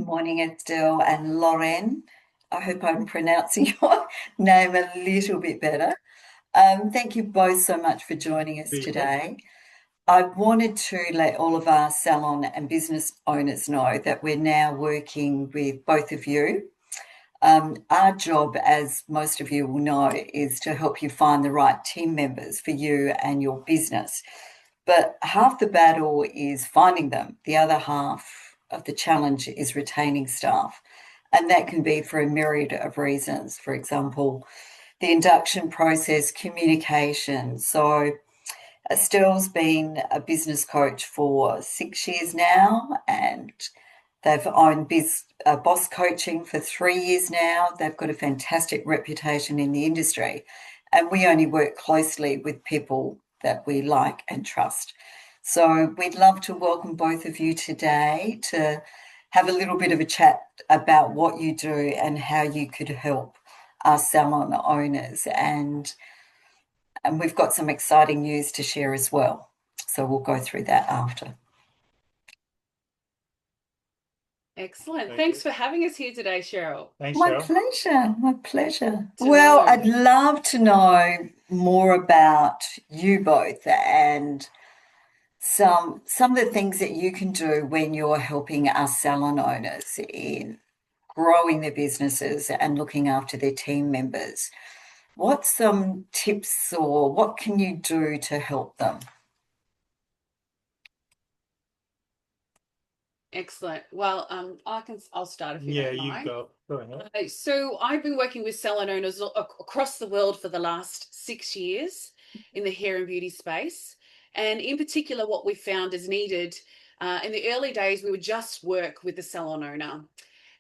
Morning, Estelle and Laurent. I hope I'm pronouncing your name a little bit better. Thank you both so much for joining us Pleasure. today. I wanted to let all of our salon and business owners know that we're now working with both of you. Our job, as most of you will know, is to help you find the right team members for you and your business. But half the battle is finding them. The other half of the challenge is retaining staff. And that can be for a myriad of reasons. For example, the induction process, communication. So Estelle's been a business coach for 6 years now, and they've owned boss coaching for 3 years now. They've got a fantastic reputation in the industry, and we only work closely with people that we like and trust. So we'd love to welcome both of you today to have a little bit of a chat about what you do and how you could help our salon owners. And we've got some exciting news to share as well. So we'll go through that after. Excellent. Thank Thanks you. for having us here today, Sheryl. Thanks, My Cheryl. pleasure. My pleasure. To Well, know. I'd love to know more about you both and some of the things that you can do when you're helping our salon owners in growing their businesses and looking after their team members. What's some tips or what can you do to help them? Excellent. Well, I'll start if you Yeah, don't you mind. go ahead. So I've been working with salon owners across the world for the last 6 years in the hair and beauty space. And in particular, what we found is needed in the early days, we would just work with the salon owner.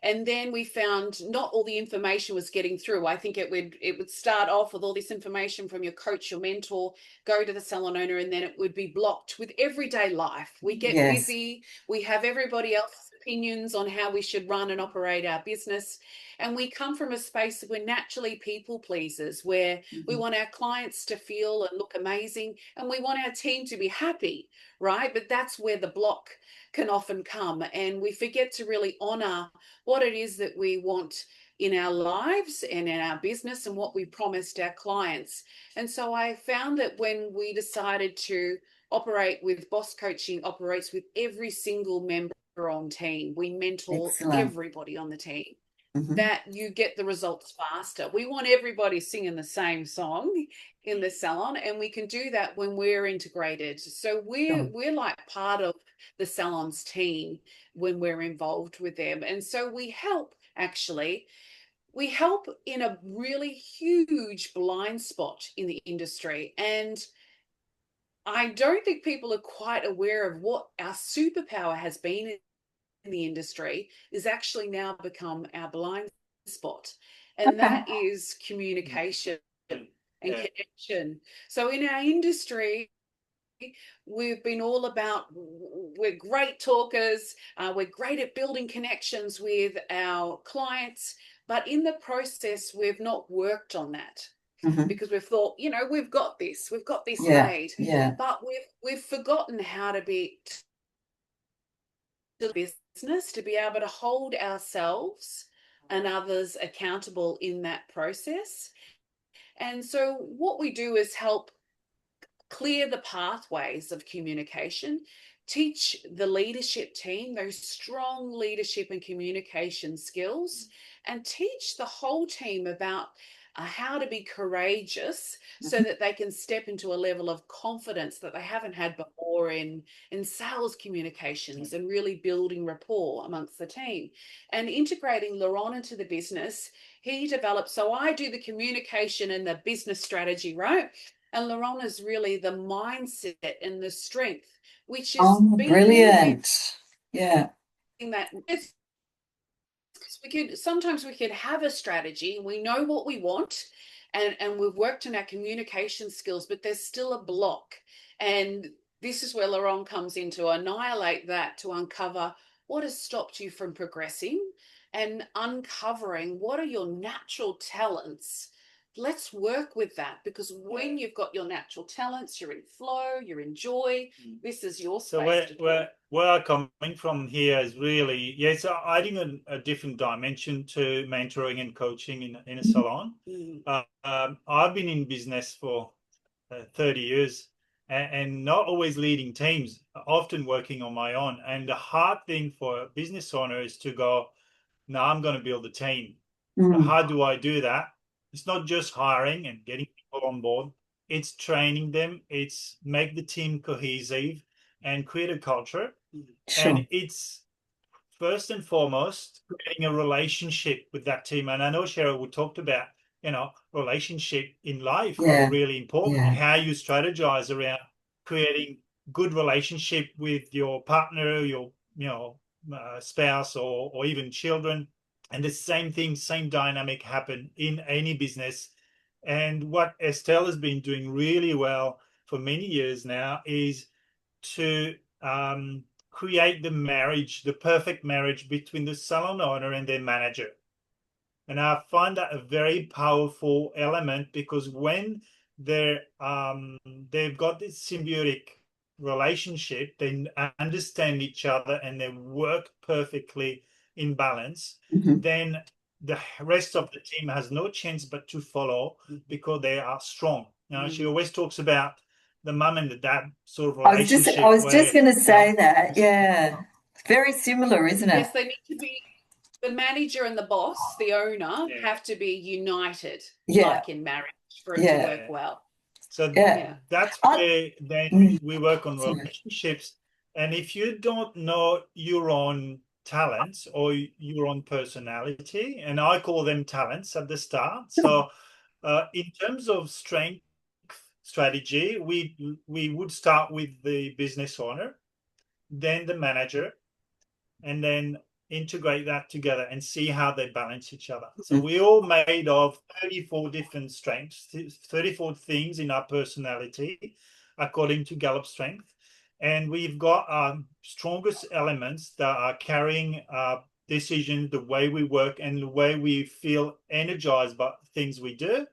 And then we found not all the information was getting through. I think it would start off with all this information from your coach, your mentor, go to the salon owner, and then it would be blocked with everyday life. We get Yes. busy, we have everybody else's opinions on how we should run and operate our business. And we come from a space that we're naturally people pleasers, where we want our clients to feel and look amazing, and we want our team to be happy, right? But that's where the block can often come, and we forget to really honor what it is that we want in our lives and in our business and what we promised our clients. And so I found that when we decided to operate with Boss Coaching, operates with every single member on team, we mentor Excellent. everybody on the team, Mhm. that you get the results faster. We want everybody singing the same song in the salon, and we can do that when we're integrated. So we're like part of the salon's team when we're involved with them. And so we help in a really huge blind spot in the industry. And I don't think people are quite aware of what our superpower has been in the industry is actually now become our blind spot. And Okay. that is communication and Yeah. connection. So in our industry, we've been all about, we're great talkers, we're great at building connections with our clients, but in the process, we've not worked on that. Mhm. Because we've thought, we've got this Yeah. made, Yeah. but we've forgotten how to be business, to be able to hold ourselves and others accountable in that process. And so what we do is help clear the pathways of communication, teach the leadership team those strong leadership and communication skills, and teach the whole team about how to be courageous so Mhm. that they can step into a level of confidence that they haven't had before in sales communications and really building rapport amongst the team. And integrating Laurent into the business, he developed, so I do the communication and the business strategy, right? And Laurent is really the mindset and the strength, which is Oh, being able to brilliant. Yeah. be that. Sometimes we could have a strategy and we know what we want, and we've worked on our communication skills, but there's still a block. And this is where Laurent comes in to annihilate that, to uncover what has stopped you from progressing and uncovering what are your natural talents let's work with that, because when you've got your natural talents, you're in flow, you're in joy, this is your space. So where I'm coming from here is really, yes, adding a different dimension to mentoring and coaching in a salon. I've been in business for 30 years and not always leading teams, often working on my own. And the hard thing for a business owner is to go, no, I'm going to build a team. How do I do that? It's not just hiring and getting people on board. It's training them. It's make the team cohesive and create a culture. Sure. And it's first and foremost creating a relationship with that team. And I know Sheryl, we talked about, relationship in life are really important. How you strategize around creating good relationship with your partner, your spouse, or even children. And the same thing, same dynamic happen in any business. And what Estelle has been doing really well for many years now is to create the marriage, the perfect marriage between the salon owner and their manager. And I find that a very powerful element, because when they've got this symbiotic relationship, they understand each other and they work perfectly in balance, then the rest of the team has no chance but to follow, because they are strong. She always talks about the mum and the dad sort of relationship. I was just going to say that. Yeah. Very similar, isn't it? Yes, they need to be, the manager and the boss, the owner, have to be united, like in marriage, for it to work well. So that's where then we work on relationships. And if you don't know your own talents or your own personality, and I call them talents at the start. So in terms of strength strategy, we would start with the business owner, then the manager, and then integrate that together and see how they balance each other. So we're all made of 34 different strengths, 34 things in our personality, according to Gallup Strength. And we've got our strongest elements that are carrying our decision, the way we work, and the way we feel energized by things we do.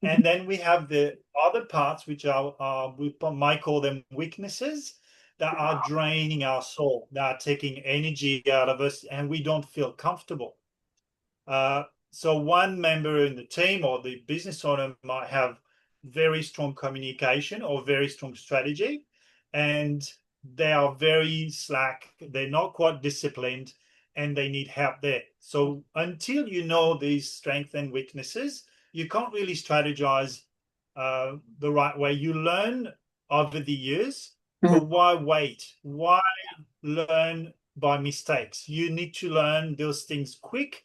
And then we have the other parts, which are we might call them weaknesses, that are draining our soul, that are taking energy out of us, and we don't feel comfortable. So one member in the team or the business owner might have very strong communication or very strong strategy, and they are very slack, they're not quite disciplined, and they need help there. So until you know these strengths and weaknesses, you can't really strategize the right way. You learn over the years, but why wait? Why learn by mistakes? You need to learn those things quick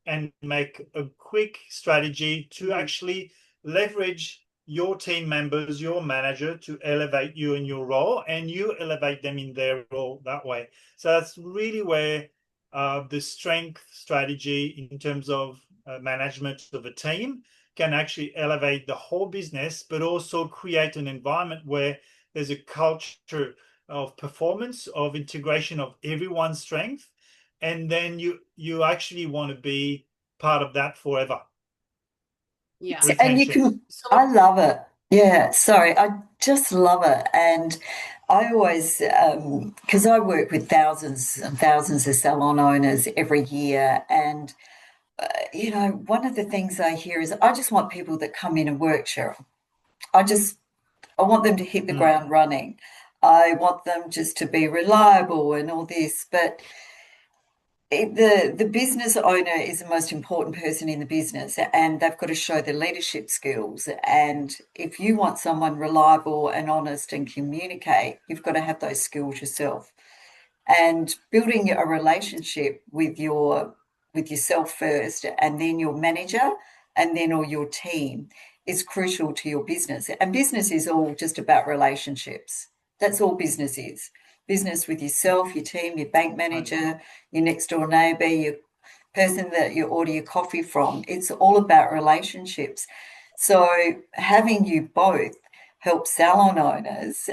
and make a quick strategy to actually leverage your team members, your manager, to elevate you in your role, and you elevate them in their role that way. So that's really where the strength strategy in terms of management of a team can actually elevate the whole business, but also create an environment where there's a culture of performance, of integration of everyone's strength, and then you actually want to be part of that forever. Yeah. And you can, I love it. Yeah, sorry, I just love it. And I always, because I work with thousands and thousands of salon owners every year, and one of the things I hear is, I just want people that come in and work, Sheryl. I want them to hit the ground running. I want them just to be reliable and all this. But the business owner is the most important person in the business, and they've got to show their leadership skills. And if you want someone reliable and honest and communicate, you've got to have those skills yourself. And building a relationship with yourself first, and then your manager, and then all your team, is crucial to your business. And business is all just about relationships. That's all business is. Business with yourself, your team, your bank manager, your next door neighbour, your person that you order your coffee from. It's all about relationships. So having you both help salon owners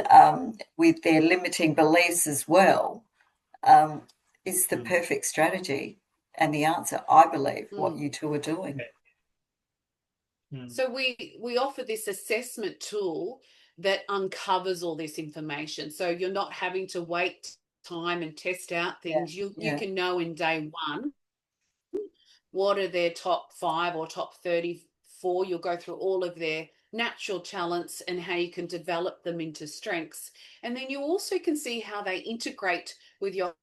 with their limiting beliefs as well is the perfect strategy and the answer, I believe, what you two are doing. So we offer this assessment tool that uncovers all this information. So you're not having to wait time and test out things. You can know in day one what are their top 5 or top 34. You'll go through all of their natural talents and how you can develop them into strengths. And then you also can see how they integrate with your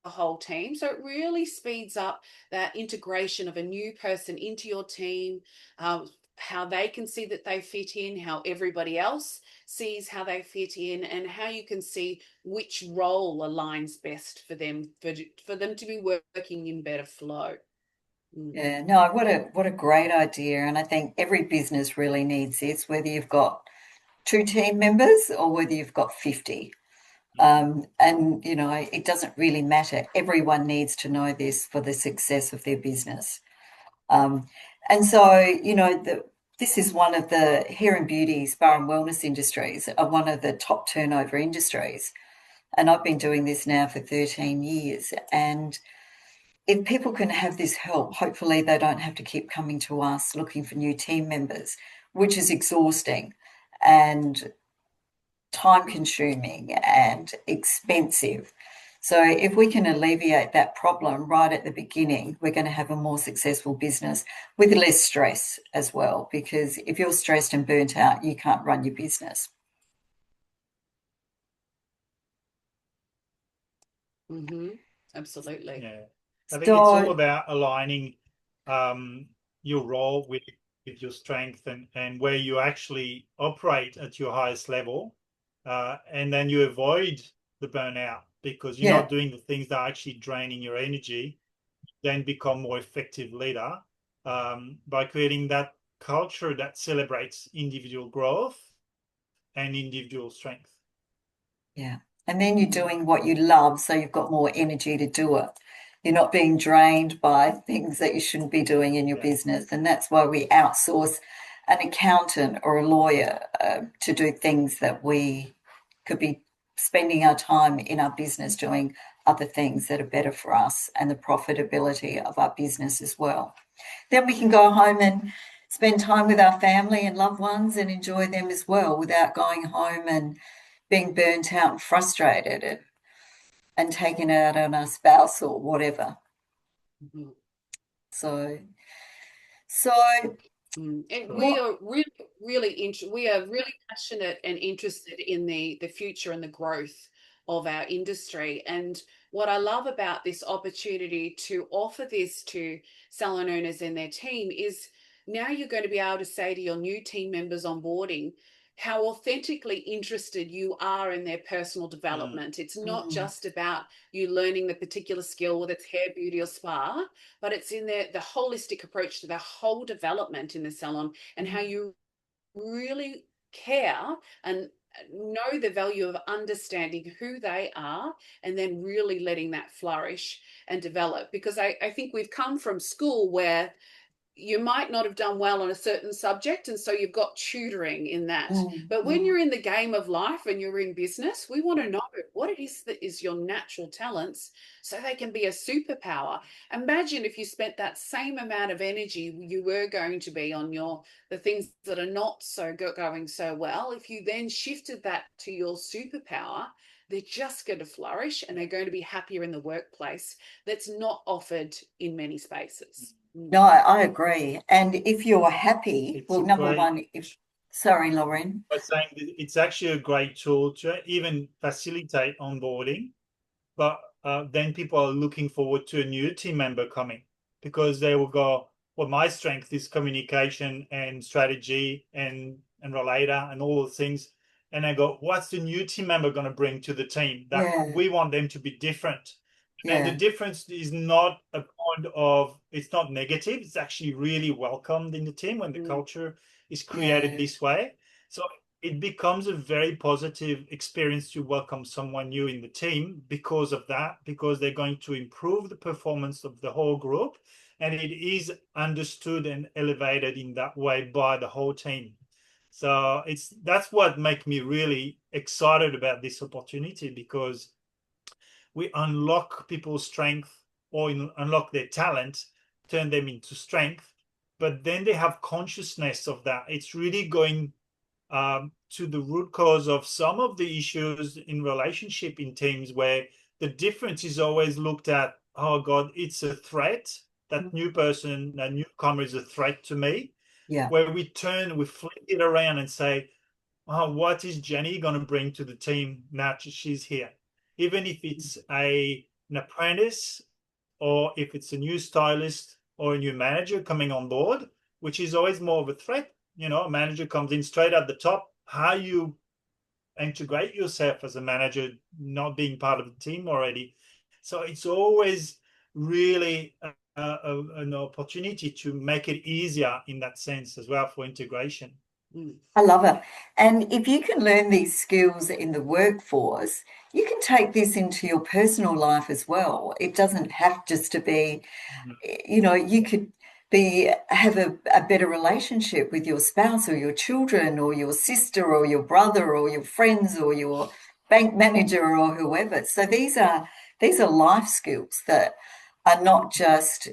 whole team. So it really speeds up that integration of a new person into your team, how they can see that they fit in, how everybody else sees how they fit in, and how you can see which role aligns best for them, for them to be working in better flow. Yeah, no, what a great idea. And I think every business really needs this, whether you've got 2 team members or whether you've got 50. And, you know, it doesn't really matter. Everyone needs to know this for the success of their business. And so, you know, this is one of the hair and beauty, spa and wellness industries are one of the top turnover industries. And I've been doing this now for 13 years. And if people can have this help, hopefully they don't have to keep coming to us looking for new team members, which is exhausting and time consuming and expensive. So if we can alleviate that problem right at the beginning, we're going to have a more successful business with less stress as well, because if you're stressed and burnt out, you can't run your business. Absolutely. Yeah. I think it's all about aligning your role with your strength and where you actually operate at your highest level, and then you avoid the burnout because you're not doing the things that are actually draining your energy. Then become more effective leader by creating that culture that celebrates individual growth and individual strength. Yeah. And then you're doing what you love, so you've got more energy to do it. You're not being drained by things that you shouldn't be doing in your business. And that's why we outsource an accountant or a lawyer to do things that we could be spending our time in our business doing other things that are better for us and the profitability of our business as well. Then we can go home and spend time with our family and loved ones and enjoy them as well without going home and being burnt out and frustrated and taking it out on our spouse or whatever. So and we are really passionate and interested in the future and the growth of our industry. And what I love about this opportunity to offer this to salon owners and their team is now you're going to be able to say to your new team members onboarding how authentically interested you are in their personal development. It's not just about you learning the particular skill, whether it's hair, beauty, or spa, but it's in the holistic approach to their whole development in the salon and how you really care and know the value of understanding who they are and then really letting that flourish and develop. Because I think we've come from school where you might not have done well on a certain subject, and so you've got tutoring in that. But when you're in the game of life and you're in business, we want to know what it is that is your natural talents so they can be a superpower. Imagine if you spent that same amount of energy you were going to be on the things that are not so going so well. If you then shifted that to your superpower, they're just going to flourish and they're going to be happier in the workplace. That's not offered in many spaces. No, I agree. And if you're happy, sorry, Lauren. I was saying it's actually a great tool to even facilitate onboarding, but then people are looking forward to a new team member coming because they will go, well, my strength is communication and strategy and relator and all those things. And I go, what's the new team member going to bring to the team? That we want them to be different. And the difference is not a point of, it's not negative. It's actually really welcomed in the team when the culture is created this way. So it becomes a very positive experience to welcome someone new in the team because of that, because they're going to improve the performance of the whole group. And it is understood and elevated in that way by the whole team. So that's what makes me really excited about this opportunity, because we unlock people's strength or unlock their talent, turn them into strength, but then they have consciousness of that. It's really going to the root cause of some of the issues in relationship in teams, where the difference is always looked at, oh God, it's a threat. That new person, that newcomer is a threat to me. Yeah. Where we flip it around and say, oh, what is Jenny going to bring to the team now she's here? Even if it's an apprentice, or if it's a new stylist or a new manager coming on board, which is always more of a threat. You know, a manager comes in straight at the top. How you integrate yourself as a manager, not being part of the team already. So it's always really an opportunity to make it easier in that sense as well for integration. I love it. And if you can learn these skills in the workforce, you can take this into your personal life as well. It doesn't have just to be, you know, you could have a better relationship with your spouse or your children or your sister or your brother or your friends or your bank manager or whoever. So these are life skills that are not just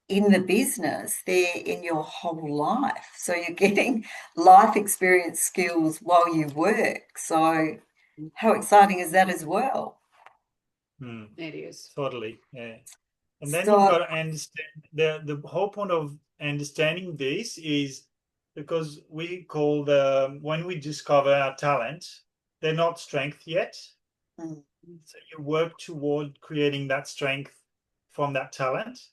in the business, they're in your whole life. So you're getting life experience skills while you work. So how exciting is that as well? It is. Totally, yeah. And then you've got to understand the whole point of understanding this is because we call when we discover our talent, they're not strength yet. So you work toward creating that strength from that talent.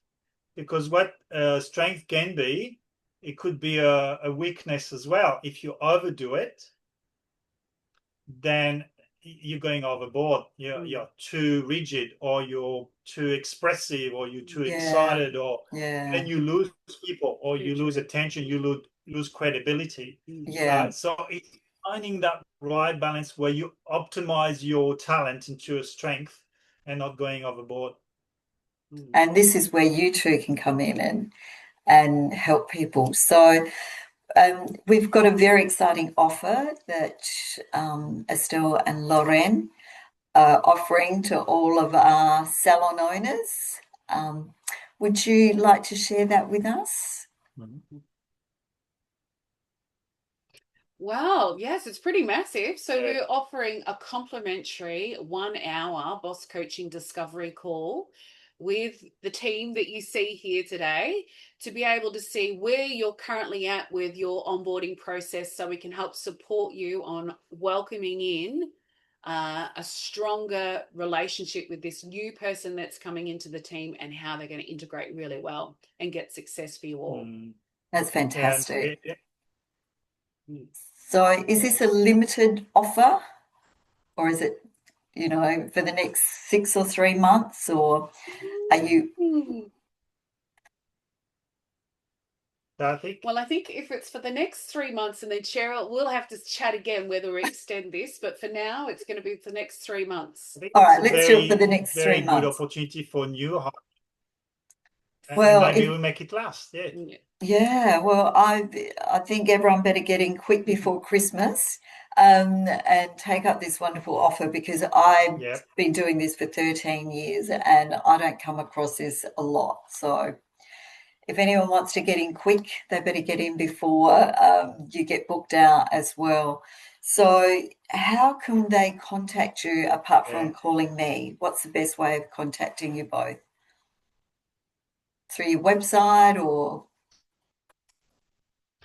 Because what strength can be, it could be a weakness as well. If you overdo it, then you're going overboard. You're too rigid, or you're too expressive, or you're too excited, or then you lose people, or you lose attention, you lose credibility. So it's finding that right balance where you optimize your talent into a strength and not going overboard. And this is where you two can come in and help people. So we've got a very exciting offer that Estelle and Laurent are offering to all of our salon owners. Would you like to share that with us? Wow, yes, it's pretty massive. So we're offering a complimentary 1-hour boss coaching discovery call with the team that you see here today to be able to see where you're currently at with your onboarding process, so we can help support you on welcoming in a stronger relationship with this new person that's coming into the team, and how they're going to integrate really well and get success for you all. That's fantastic. So is this a limited offer, or is it, you know, for the next 6 or 3 months, or are you? Well, I think if it's for the next 3 months, and then Sheryl, we'll have to chat again whether we extend this, but for now it's going to be for the next 3 months. All right, let's do it for the next 3 months. Very good opportunity for new. Well, maybe we'll make it last. Yeah, well, I think everyone better get in quick before Christmas and take up this wonderful offer, because I've been doing this for 13 years and I don't come across this a lot. So if anyone wants to get in quick, they better get in before you get booked out as well. So how can they contact you apart from calling me? What's the best way of contacting you both? Through your website or?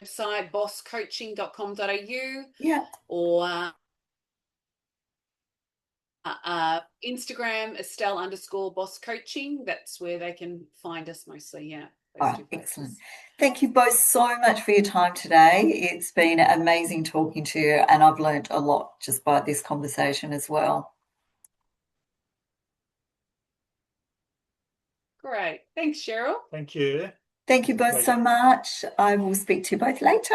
Website bosscoaching.com.au, or Instagram Estelle_bosscoaching. That's where they can find us mostly. Excellent. Thank you both so much for your time today. It's been amazing talking to you, and I've learned a lot just by this conversation as well. Great. Thanks, Sheryl. Thank you. Thank you both so much. I will speak to you both later.